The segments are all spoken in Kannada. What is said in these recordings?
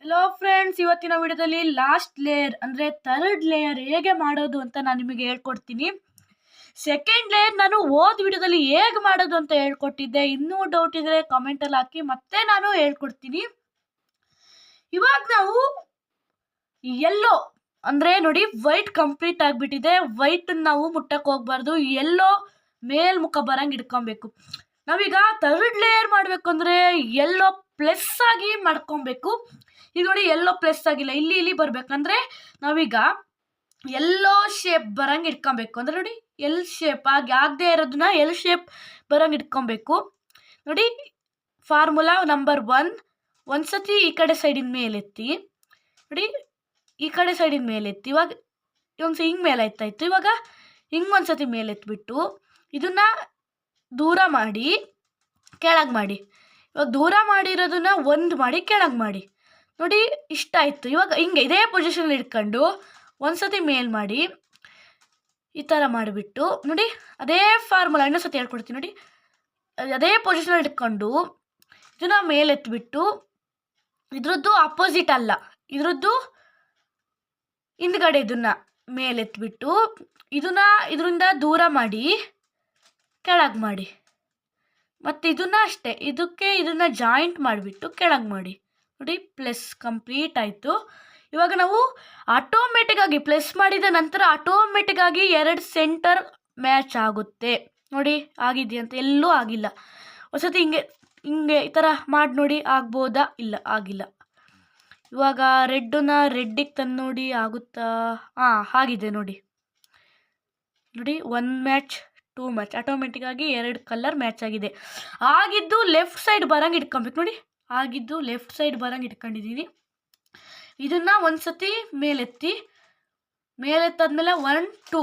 ಹಲೋ ಫ್ರೆಂಡ್ಸ್, ಇವತ್ತಿನ ವಿಡಿಯೋದಲ್ಲಿ ಲಾಸ್ಟ್ ಲೇಯರ್ ಅಂದರೆ ಥರ್ಡ್ ಲೇಯರ್ ಹೇಗೆ ಮಾಡೋದು ಅಂತ ನಾನು ನಿಮಗೆ ಹೇಳ್ಕೊಡ್ತೀನಿ. ಸೆಕೆಂಡ್ ಲೇಯರ್ ನಾನು ವಿಡಿಯೋದಲ್ಲಿ ಹೇಗೆ ಮಾಡೋದು ಅಂತ ಹೇಳ್ಕೊಟ್ಟಿದ್ದೆ. ಇನ್ನೂ ಡೌಟ್ ಇದ್ದರೆ ಕಮೆಂಟಲ್ಲಿ ಹಾಕಿ, ಮತ್ತೆ ನಾನು ಹೇಳ್ಕೊಡ್ತೀನಿ. ಇವಾಗ ನಾವು ಎಲ್ಲೋ ಅಂದರೆ ನೋಡಿ, ವೈಟ್ ಕಂಪ್ಲೀಟ್ ಆಗಿಬಿಟ್ಟಿದೆ. ವೈಟ್ ನಾವು ಮುಟ್ಟಕ್ಕೆ ಹೋಗ್ಬಾರ್ದು, ಎಲ್ಲೋ ಮೇಲ್ಮುಖ ಬರಂಗೆ ಇಟ್ಕೊಬೇಕು. ನಾವೀಗ ಥರ್ಡ್ ಲೇಯರ್ ಮಾಡಬೇಕು ಅಂದರೆ ಎಲ್ಲೋ ಪ್ಲಸ್ ಆಗಿ ಮಾಡ್ಕೊಬೇಕು. ಈಗ ನೋಡಿ, ಎಲ್ಲೋ ಪ್ಲಸ್ ಆಗಿಲ್ಲ, ಇಲ್ಲಿ ಬರ್ಬೇಕಂದ್ರೆ ನಾವೀಗ ಎಲ್ಲೋ ಶೇಪ್ ಬರಂಗೆ ಇಟ್ಕೊಬೇಕು. ಅಂದರೆ ನೋಡಿ, ಎಲ್ ಶೇಪ್ ಆಗದೆ ಇರೋದನ್ನ ಎಲ್ ಶೇಪ್ ಬರಂಗೆ ಇಟ್ಕೊಬೇಕು. ನೋಡಿ, ಫಾರ್ಮುಲಾ ನಂಬರ್ 1, ಒಂದ್ಸತಿ ಈ ಕಡೆ ಸೈಡಿನ ಮೇಲೆತ್ತಿ. ನೋಡಿ, ಈ ಕಡೆ ಸೈಡಿನ ಮೇಲೆತ್ತಿ. ಇವಾಗ ಒಂದು ಹಿಂಗೆ ಮೇಲೆ ಆಯ್ತಾಯಿತ್ತು. ಇವಾಗ ಹಿಂಗೆ ಒಂದ್ಸತಿ ಮೇಲೆತ್ಬಿಟ್ಟು ಇದನ್ನು ದೂರ ಮಾಡಿ ಕೆಳಗೆ ಮಾಡಿ. ಇವಾಗ ದೂರ ಮಾಡಿರೋದನ್ನ ಒಂದು ಮಾಡಿ ಕೆಳಗೆ ಮಾಡಿ. ನೋಡಿ, ಇಷ್ಟ ಆಯಿತು. ಇವಾಗ ಹಿಂಗೆ ಇದೇ ಪೊಸಿಷನಲ್ಲಿ ಇಟ್ಕೊಂಡು ಒಂದ್ಸತಿ ಮೇಲ್ ಮಾಡಿ ಈ ಥರ ಮಾಡಿಬಿಟ್ಟು ನೋಡಿ, ಅದೇ ಫಾರ್ಮುಲಾ ಇನ್ನೊಂದ್ಸತಿ ಹೇಳ್ಕೊಡ್ತೀನಿ. ನೋಡಿ, ಅದೇ ಪೊಸಿಷನಲ್ಲಿ ಇಟ್ಕೊಂಡು ಇದನ್ನು ಮೇಲೆತ್ಬಿಟ್ಟು ಇದ್ರದ್ದು ಅಪೋಸಿಟ್ ಅಲ್ಲ, ಇದ್ರದ್ದು ಹಿಂದ್ಗಡೆ ಇದನ್ನು ಮೇಲೆತ್ಬಿಟ್ಟು ಇದರಿಂದ ದೂರ ಮಾಡಿ ಕೆಳಗೆ ಮಾಡಿ. ಮತ್ತು ಇದನ್ನು ಅಷ್ಟೇ, ಇದನ್ನು ಜಾಯಿಂಟ್ ಮಾಡಿಬಿಟ್ಟು ಕೆಳಗೆ ಮಾಡಿ. ನೋಡಿ, ಪ್ಲಸ್ ಕಂಪ್ಲೀಟ್ ಆಯಿತು. ಇವಾಗ ನಾವು ಆಟೋಮೆಟಿಕ್ಕಾಗಿ ಪ್ಲಸ್ ಮಾಡಿದ ನಂತರ ಆಟೋಮೆಟಿಕ್ಕಾಗಿ 2 ಸೆಂಟರ್ ಮ್ಯಾಚ್ ಆಗುತ್ತೆ. ನೋಡಿ, ಆಗಿದೆಯಂತ? ಎಲ್ಲೂ ಆಗಿಲ್ಲ. ಒಂದ್ಸತಿ ಹಿಂಗೆ ಈ ಥರ ಮಾಡಿ ನೋಡಿ, ಆಗ್ಬೋದಾ? ಇಲ್ಲ, ಆಗಿಲ್ಲ. ಇವಾಗ ರೆಡ್ಡಿಗೆ ತಂದು ನೋಡಿ, ಆಗುತ್ತಾ? ಆಗಿದೆ ನೋಡಿ. ನೋಡಿ, 1 ಮ್ಯಾಚ್ 2 ಮ್ಯಾಚ್ ಆಟೋಮೆಟಿಕ್ಕಾಗಿ 2 ಕಲರ್ ಮ್ಯಾಚ್ ಆಗಿದೆ. ಆಗಿದ್ದು ಲೆಫ್ಟ್ ಸೈಡ್ ಬರಂಗೆ ಇಟ್ಕೊಬೇಕು. ನೋಡಿ, ಆಗಿದ್ದು ಲೆಫ್ಟ್ ಸೈಡ್ ಬರಂಗೆ ಇಟ್ಕೊಂಡಿದ್ದೀನಿ. ಇದನ್ನು ಒಂದ್ಸತಿ ಮೇಲೆತ್ತಾದ್ಮೇಲೆ 1 2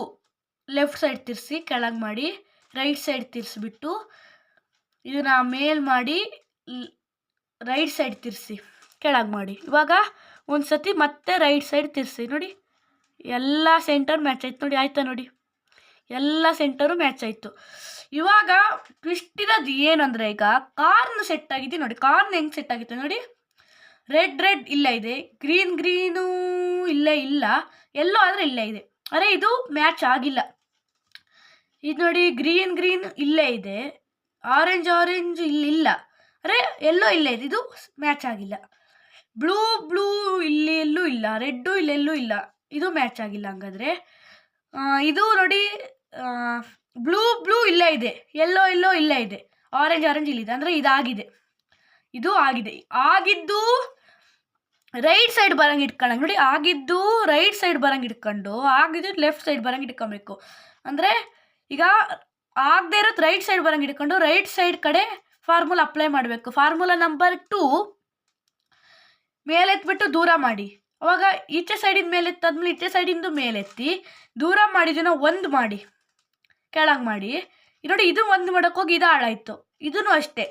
ಲೆಫ್ಟ್ ಸೈಡ್ ತಿರ್ಸಿ ಕೆಳಗೆ ಮಾಡಿ, ರೈಟ್ ಸೈಡ್ ತಿರ್ಸಿಬಿಟ್ಟು ಇದನ್ನು ಮೇಲ್ ಮಾಡಿ ರೈಟ್ ಸೈಡ್ ತಿರ್ಸಿ ಕೆಳಗೆ ಮಾಡಿ. ಇವಾಗ ಒಂದ್ಸತಿ ಮತ್ತೆ ರೈಟ್ ಸೈಡ್ ತಿರ್ಸಿ. ನೋಡಿ, ಎಲ್ಲ ಸೆಂಟರ್ ಮ್ಯಾಚ್ ಆಯ್ತು. ನೋಡಿ, ಆಯ್ತಾ? ನೋಡಿ, ಎಲ್ಲ ಸೆಂಟರು ಮ್ಯಾಚ್ ಆಯಿತು. ಇವಾಗ ಟ್ವಿಸ್ಟ್ ಇರೋದು ಏನಂದರೆ, ಈಗ ಕಾರ್ನ್ ಸೆಟ್ ಆಗಿದೆ. ನೋಡಿ, ಕಾರ್ನ್ ಹೆಂಗೆ ಸೆಟ್ ಆಗಿದೆ ನೋಡಿ. ರೆಡ್ ಇಲ್ಲೇ ಇದೆ, ಗ್ರೀನು ಇಲ್ಲೇ ಇಲ್ಲ, ಎಲ್ಲೋ ಆದರೆ ಇಲ್ಲೇ ಇದೆ. ಅರೆ, ಇದು ಮ್ಯಾಚ್ ಆಗಿಲ್ಲ. ಇದು ನೋಡಿ, ಗ್ರೀನ್ ಇಲ್ಲೇ ಇದೆ, ಆರೆಂಜ್ ಇಲ್ಲಿಲ್ಲ. ಅರೆ, ಎಲ್ಲೋ ಇಲ್ಲೇ ಇದೆ, ಇದು ಮ್ಯಾಚ್ ಆಗಿಲ್ಲ. ಬ್ಲೂ ಇಲ್ಲಿ ಎಲ್ಲೂ ಇಲ್ಲ, ರೆಡ್ಡು ಇಲ್ಲೆಲ್ಲೂ ಇಲ್ಲ, ಇದು ಮ್ಯಾಚ್ ಆಗಿಲ್ಲ. ಹಂಗಾದ್ರೆ ಇದು ನೋಡಿ, ಬ್ಲೂ ಇಲ್ಲೇ ಇದೆ, ಎಲ್ಲೋ ಇಲ್ಲೇ ಇದೆ, ಆರೆಂಜ್ ಇಲ್ಲಿದೆ. ಅಂದರೆ ಇದಾಗಿದೆ, ಇದು ಆಗಿದೆ. ಆಗಿದ್ದು ರೈಟ್ ಸೈಡ್ ಬರಂಗೆ ಇಟ್ಕೊಳ್ಳೋಂಗೆ. ನೋಡಿ, ಆಗಿದ್ದು ರೈಟ್ ಸೈಡ್ ಬರಂಗೆ ಇಟ್ಕೊಂಡು ಆಗಿದ್ದು ಲೆಫ್ಟ್ ಸೈಡ್ ಬರಂಗೆ ಇಟ್ಕೊಬೇಕು. ಅಂದರೆ ಈಗ ಆಗದೆ ಇರೋದು ರೈಟ್ ಸೈಡ್ ಬರಂಗೆ ಇಟ್ಕೊಂಡು ರೈಟ್ ಸೈಡ್ ಕಡೆ ಫಾರ್ಮುಲಾ ಅಪ್ಲೈ ಮಾಡಬೇಕು. ಫಾರ್ಮುಲಾ ನಂಬರ್ 2 ಮೇಲೆತ್ಬಿಟ್ಟು ದೂರ ಮಾಡಿ. ಅವಾಗ ಈಚೆ ಸೈಡಿಂದ ಮೇಲೆತ್ತಾದ್ಮೇಲೆ ಈಚೆ ಸೈಡಿಂದ ಮೇಲೆತ್ತಿ ದೂರ ಮಾಡಿದನ್ನ 1 ಮಾಡಿ ಕೆಳಗೆ ಮಾಡಿ. ನೋಡಿ, ಇದು 1 ಮಾಡೋಕ್ಕೆ ಹೋಗಿ ಇದು ಹಾಳಾಯಿತು. ಇದೂ ಅಷ್ಟೇ,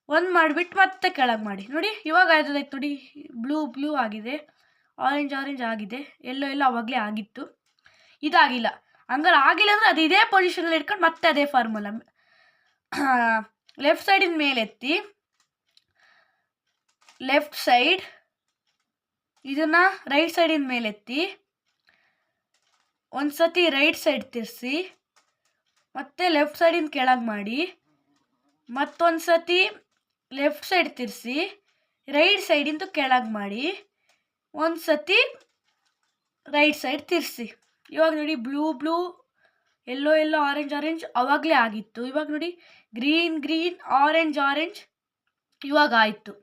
1 ಮಾಡಿಬಿಟ್ಟು ಮತ್ತೆ ಕೆಳಗೆ ಮಾಡಿ. ನೋಡಿ, ಇವಾಗ ಆಯ್ತು. ನೋಡಿ, ಬ್ಲೂ ಆಗಿದೆ, ಆರೆಂಜ್ ಆಗಿದೆ, ಎಲ್ಲೋ ಅವಾಗಲೇ ಆಗಿತ್ತು, ಇದಾಗಿಲ್ಲ. ಹಂಗಾರೆ ಆಗಿಲ್ಲ ಅಂದರೆ ಅದು ಇದೇ ಪೊಸಿಷನಲ್ಲಿ ಇಟ್ಕೊಂಡು ಮತ್ತೆ ಅದೇ ಫಾರ್ಮುಲಾ ಲೆಫ್ಟ್ ಸೈಡಿನ ಮೇಲೆತ್ತಿ ಲೆಫ್ಟ್ ಸೈಡ್, ಇದನ್ನು ರೈಟ್ ಸೈಡಿನ ಮೇಲೆತ್ತಿ ಒಂದ್ಸತಿ ರೈಟ್ ಸೈಡ್ ತಿರ್ಸಿ ಮತ್ತೆ ಲೆಫ್ಟ್ ಸೈಡಿನ ಕೆಳಗೆ ಮಾಡಿ, ಮತ್ತೊಂದು ಸತಿ ಲೆಫ್ಟ್ ಸೈಡ್ ತಿರ್ಸಿ ರೈಟ್ ಸೈಡಿಂದು ಕೆಳಗೆ ಮಾಡಿ, ಒಂದು ಸತಿ ರೈಟ್ ಸೈಡ್ ತಿರ್ಸಿ. ಇವಾಗ ನೋಡಿ, ಬ್ಲೂ ಎಲ್ಲೋ ಆರೆಂಜ್ ಅವಾಗಲೇ ಆಗಿತ್ತು. ಇವಾಗ ನೋಡಿ, ಗ್ರೀನ್ ಆರೆಂಜ್ ಇವಾಗ ಆಯಿತು.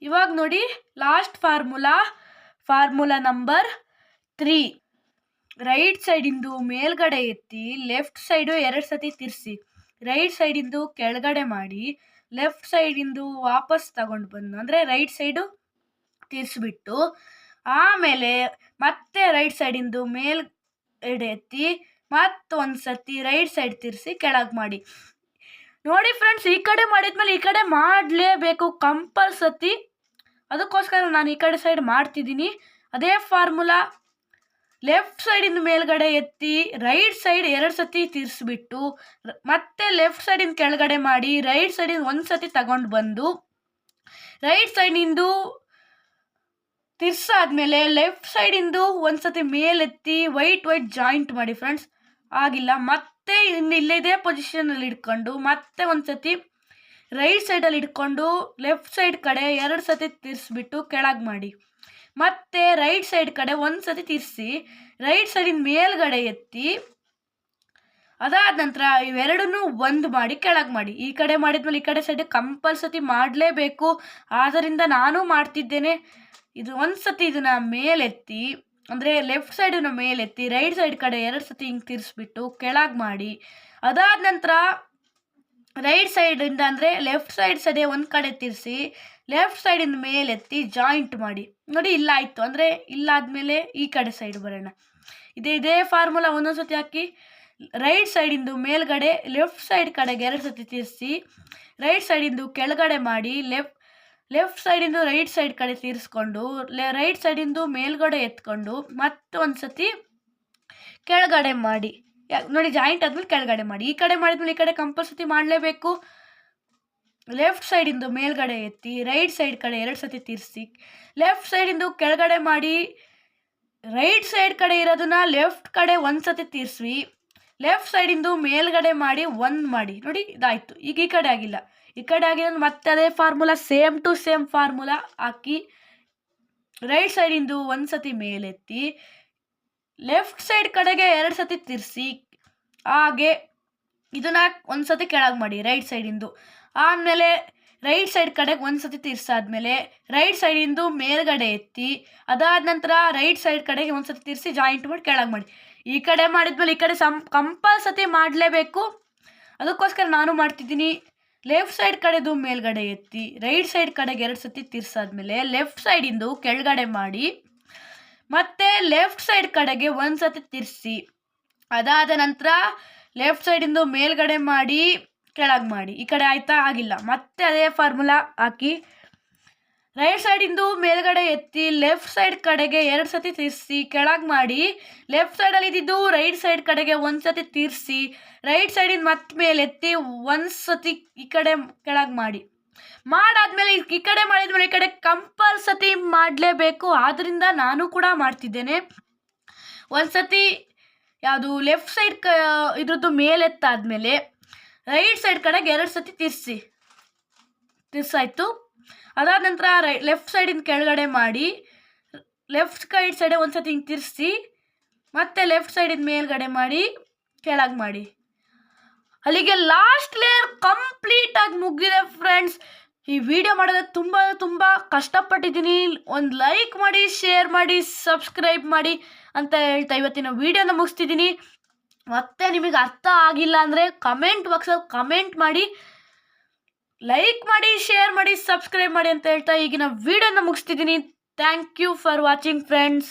ಇವಾಗ ನೋಡಿ, ಲಾಸ್ಟ್ ಫಾರ್ಮುಲಾ ನಂಬರ್ 3 ರೈಟ್ ಸೈಡಿಂದು ಮೇಲ್ಗಡೆ ಎತ್ತಿ ಲೆಫ್ಟ್ ಸೈಡು 2 ಸತಿ ತಿರ್ಸಿ ರೈಟ್ ಸೈಡಿಂದು ಕೆಳಗಡೆ ಮಾಡಿ, ಲೆಫ್ಟ್ ಸೈಡಿಂದು ವಾಪಸ್ ತಗೊಂಡು ಬಂದು ಅಂದರೆ ರೈಟ್ ಸೈಡು ತಿರ್ಸಿಬಿಟ್ಟು ಆಮೇಲೆ ಮತ್ತೆ ರೈಟ್ ಸೈಡಿಂದು ಮೇಲ್ಗಡೆ ಎತ್ತಿ ಮತ್ತೊಂದು ಸತಿ ರೈಟ್ ಸೈಡ್ ತಿರ್ಸಿ ಕೆಳಗೆ ಮಾಡಿ. ನೋಡಿ ಫ್ರೆಂಡ್ಸ್, ಈ ಕಡೆ ಮಾಡಿದ್ಮೇಲೆ ಈ ಕಡೆ ಮಾಡಲೇಬೇಕು ಕಂಪಲ್ಸರಿ. ಅದಕ್ಕೋಸ್ಕರ ನಾನು ಈ ಕಡೆ ಸೈಡ್ ಮಾಡ್ತಿದ್ದೀನಿ. ಅದೇ ಫಾರ್ಮುಲಾ ಲೆಫ್ಟ್ ಸೈಡಿಂದ ಮೇಲ್ಗಡೆ ಎತ್ತಿ ರೈಟ್ ಸೈಡ್ 2 ಸತಿ ತಿರ್ಸಿಬಿಟ್ಟು ಮತ್ತೆ ಲೆಫ್ಟ್ ಸೈಡಿಂದ ಕೆಳಗಡೆ ಮಾಡಿ ರೈಟ್ ಸೈಡಿಂದ 1 ಸತಿ ತಗೊಂಡು ಬಂದು ರೈಟ್ ಸೈಡಿಂದು ತಿರ್ಸಾದ್ಮೇಲೆ ಲೆಫ್ಟ್ ಸೈಡಿಂದು ಒಂದ್ಸತಿ ಮೇಲೆತ್ತಿ ವೈಟ್ ಜಾಯಿಂಟ್ ಮಾಡಿ ಫ್ರೆಂಡ್ಸ್. ಆಗಿಲ್ಲ, ಮತ್ತೆ ಇಲ್ಲಿದೆ ಪೊಸಿಷನಲ್ಲಿ ಇಟ್ಕೊಂಡು ಮತ್ತೆ ಒಂದ್ಸತಿ ರೈಟ್ ಸೈಡಲ್ಲಿ ಇಟ್ಕೊಂಡು ಲೆಫ್ಟ್ ಸೈಡ್ ಕಡೆ 2 ಸತಿ ತಿರ್ಸ್ಬಿಟ್ಟು ಕೆಳಗೆ ಮಾಡಿ. ಮತ್ತೆ ರೈಟ್ ಸೈಡ್ ಕಡೆ ಒಂದ್ಸತಿ ತಿರ್ಸಿ ರೈಟ್ ಸೈಡಿನ ಮೇಲ್ಗಡೆ ಎತ್ತಿ, ಅದಾದ ನಂತರ ಇವೆರಡನ್ನೂ ಒಂದು ಮಾಡಿ ಕೆಳಗೆ ಮಾಡಿ. ಈ ಕಡೆ ಮಾಡಿದ್ಮೇಲೆ ಈ ಕಡೆ ಸೈಡ್ ಕಂಪಲ್ಸರಿ ಮಾಡಲೇಬೇಕು, ಆದ್ದರಿಂದ ನಾನು ಮಾಡ್ತಿದ್ದೇನೆ. ಇದು ಒಂದ್ಸತಿ ಇದನ್ನ ಮೇಲೆತ್ತಿ, ಅಂದರೆ ಲೆಫ್ಟ್ ಸೈಡನ್ನ ಮೇಲೆತ್ತಿ ರೈಟ್ ಸೈಡ್ ಕಡೆ 2 ಸತಿ ಹಿಂಗೆ ತಿರ್ಸ್ಬಿಟ್ಟು ಕೆಳಗೆ ಮಾಡಿ. ಅದಾದ ನಂತರ ರೈಟ್ ಸೈಡಿಂದ ಅಂದರೆ ಲೆಫ್ಟ್ ಸೈಡ್ ಒಂದು ಕಡೆ ತಿರ್ಸಿ ಲೆಫ್ಟ್ ಸೈಡಿಂದ ಮೇಲೆತ್ತಿ ಜಾಯಿಂಟ್ ಮಾಡಿ. ನೋಡಿ, ಇಲ್ಲ ಆಯಿತು. ಅಂದರೆ ಇಲ್ಲಾದ್ಮೇಲೆ ಈ ಕಡೆ ಸೈಡ್ ಬರೋಣ. ಇದೇ ಫಾರ್ಮುಲಾ ಒಂದೊಂದು ಸತಿ ಹಾಕಿ ರೈಟ್ ಸೈಡಿಂದು ಮೇಲ್ಗಡೆ ಲೆಫ್ಟ್ ಸೈಡ್ ಕಡೆಗೆ 2 ಸತಿ ತಿರ್ಸಿ ರೈಟ್ ಸೈಡಿಂದು ಕೆಳಗಡೆ ಮಾಡಿ, ಲೆಫ್ಟ್ ಸೈಡಿಂದು ರೈಟ್ ಸೈಡ್ ಕಡೆ ತಿರ್ಸ್ಕೊಂಡು ರೈಟ್ ಸೈಡಿಂದು ಮೇಲ್ಗಡೆ ಎತ್ಕೊಂಡು ಮತ್ತೊಂದು ಸತಿ ಕೆಳಗಡೆ ಮಾಡಿ. ನೋಡಿ, ಜಾಯಿಂಟ್ ಆದ್ಮೇಲೆ ಕೆಳಗಡೆ ಮಾಡಿ. ಈ ಕಡೆ ಮಾಡಿದ್ಮೇಲೆ ಈ ಕಡೆ ಕಂಪಲ್ಸರಿ ಮಾಡಲೇಬೇಕು. ಲೆಫ್ಟ್ ಸೈಡಿಂದು ಮೇಲ್ಗಡೆ ಎತ್ತಿ ರೈಟ್ ಸೈಡ್ ಕಡೆ 2 ಸತಿ ತಿರ್ಸಿ ಲೆಫ್ಟ್ ಸೈಡಿಂದು ಕೆಳಗಡೆ ಮಾಡಿ. ರೈಟ್ ಸೈಡ್ ಕಡೆ ಇರೋದನ್ನ ಲೆಫ್ಟ್ ಕಡೆ 1 ಸತಿ ತಿರ್ಸಿ ಲೆಫ್ಟ್ ಸೈಡಿಂದು ಮೇಲ್ಗಡೆ ಮಾಡಿ 1 ಮಾಡಿ. ನೋಡಿ, ಇದಾಯಿತು. ಈಗ ಈ ಕಡೆ ಆಗಿಲ್ಲ, ಈ ಕಡೆ ಆಗಿರೋದು ಮತ್ತೆ ಅದೇ formula, same to same formula ಹಾಕಿ ರೈಟ್ ಸೈಡಿಂದು 1 ಸತಿ ಮೇಲೆತ್ತಿ ಲೆಫ್ಟ್ ಸೈಡ್ ಕಡೆಗೆ 2 ಸತಿ ತಿರ್ಸಿ ಹಾಗೆ ಇದನ್ನ 1 ಸತಿ ಕೆಳಗೆ ಮಾಡಿ ರೈಟ್ ಸೈಡಿಂದು. ಆಮೇಲೆ ರೈಟ್ ಸೈಡ್ ಕಡೆಗೆ 1 ಸತಿ ತಿರ್ಸಾದ್ಮೇಲೆ ರೈಟ್ ಸೈಡಿಂದು ಮೇಲ್ಗಡೆ ಎತ್ತಿ, ಅದಾದ ನಂತರ ರೈಟ್ ಸೈಡ್ ಕಡೆಗೆ 1 ಸತಿ ತಿರ್ಸಿ ಜಾಯಿಂಟ್ ಮಾಡಿ ಕೆಳಗೆ ಮಾಡಿ. ಈ ಕಡೆ ಮಾಡಿದ್ಮೇಲೆ ಈ ಕಡೆ ಕಂಪಲ್ಸರಿ ಮಾಡಲೇಬೇಕು, ಅದಕ್ಕೋಸ್ಕರ ನಾನು ಮಾಡ್ತಿದ್ದೀನಿ. ಲೆಫ್ಟ್ ಸೈಡ್ ಕಡೆದು ಮೇಲ್ಗಡೆ ಎತ್ತಿ ರೈಟ್ ಸೈಡ್ ಕಡೆಗೆ 2 ಸತಿ ತಿರ್ಸಾದ್ಮೇಲೆ ಲೆಫ್ಟ್ ಸೈಡಿಂದು ಕೆಳಗಡೆ ಮಾಡಿ, ಮತ್ತೆ ಲೆಫ್ಟ್ ಸೈಡ್ ಕಡೆಗೆ 1 ಸತಿ ತಿರ್ಸಿ, ಅದಾದ ನಂತರ ಲೆಫ್ಟ್ ಸೈಡಿಂದು ಮೇಲ್ಗಡೆ ಮಾಡಿ ಕೆಳಗೆ ಮಾಡಿ. ಈ ಕಡೆ ಆಯ್ತಾ? ಆಗಿಲ್ಲ, ಮತ್ತೆ ಅದೇ ಫಾರ್ಮುಲಾ ಹಾಕಿ ರೈಟ್ ಸೈಡಿಂದು ಮೇಲ್ಗಡೆ ಎತ್ತಿ ಲೆಫ್ಟ್ ಸೈಡ್ ಕಡೆಗೆ 2 ಸತಿ ತಿರ್ಸಿ ಕೆಳಗೆ ಮಾಡಿ. ಲೆಫ್ಟ್ ಸೈಡಲ್ಲಿ ಇದ್ದಿದ್ದು ರೈಟ್ ಸೈಡ್ ಕಡೆಗೆ 1 ಸತಿ ತಿರ್ಸಿ ರೈಟ್ ಸೈಡಿಂದ ಮತ್ತೆ ಮೇಲೆ ಎತ್ತಿ 1 ಸತಿ ಈ ಕಡೆ ಕೆಳಗೆ ಮಾಡಿ. ಮಾಡಾದ್ಮೇಲೆ ಈ ಕಡೆ ಮಾಡಿದ್ಮೇಲೆ ಈ ಕಡೆ ಕಂಪಲ್ಸರಿ ಮಾಡಲೇಬೇಕು, ಆದ್ದರಿಂದ ನಾನು ಕೂಡ ಮಾಡ್ತಿದ್ದೇನೆ. 1 ಸತಿ ಯಾವುದು ಲೆಫ್ಟ್ ಸೈಡ್ ಇದ್ರದ್ದು ಮೇಲೆತ್ತಾದ್ಮೇಲೆ ರೈಟ್ ಸೈಡ್ ಕಡೆಗೆ 2 ಸತಿ ತಿರ್ಸಾಯ್ತು. ಅದಾದ ನಂತರ ಲೆಫ್ಟ್ ಸೈಡಿಂದ ಕೆಳಗಡೆ ಮಾಡಿ ಲೆಫ್ಟ್ ಸೈಡ್ 1 ಸತಿ ಹಿಂಗೆ ತಿರ್ಸಿ ಮತ್ತೆ ಲೆಫ್ಟ್ ಸೈಡಿಂದ ಮೇಲ್ಗಡೆ ಮಾಡಿ ಕೆಳಗೆ ಮಾಡಿ. ಅಲ್ಲಿಗೆ ಲಾಸ್ಟ್ ಲೇಯರ್ ಕಂಪ್ಲೀಟ್ ಆಗಿ ಮುಗಿದಿದೆ ಫ್ರೆಂಡ್ಸ್. ಈ ವಿಡಿಯೋ ಮಾಡೋದಕ್ಕೆ ತುಂಬ ಕಷ್ಟಪಟ್ಟಿದ್ದೀನಿ. ಒಂದು ಲೈಕ್ ಮಾಡಿ, ಶೇರ್ ಮಾಡಿ, ಸಬ್ಸ್ಕ್ರೈಬ್ ಮಾಡಿ ಅಂತ ಹೇಳ್ತಾ ಇವತ್ತಿನ ವಿಡಿಯೋನ ಮುಗಿಸ್ತಿದ್ದೀನಿ. ಮತ್ತೆ ನಿಮಗೆ ಅರ್ಥ ಆಗಿಲ್ಲ ಅಂದರೆ ಕಮೆಂಟ್ ಬಾಕ್ಸಲ್ಲಿ ಕಮೆಂಟ್ ಮಾಡಿ, ಲೈಕ್ ಮಾಡಿ, ಶೇರ್ ಮಾಡಿ, ಸಬ್ಸ್ಕ್ರೈಬ್ ಮಾಡಿ ಅಂತ ಹೇಳ್ತಾ ಈಗಿನ ವಿಡಿಯೋನ ಮುಗಿಸ್ತಿದ್ದೀನಿ. Thank you for watching friends.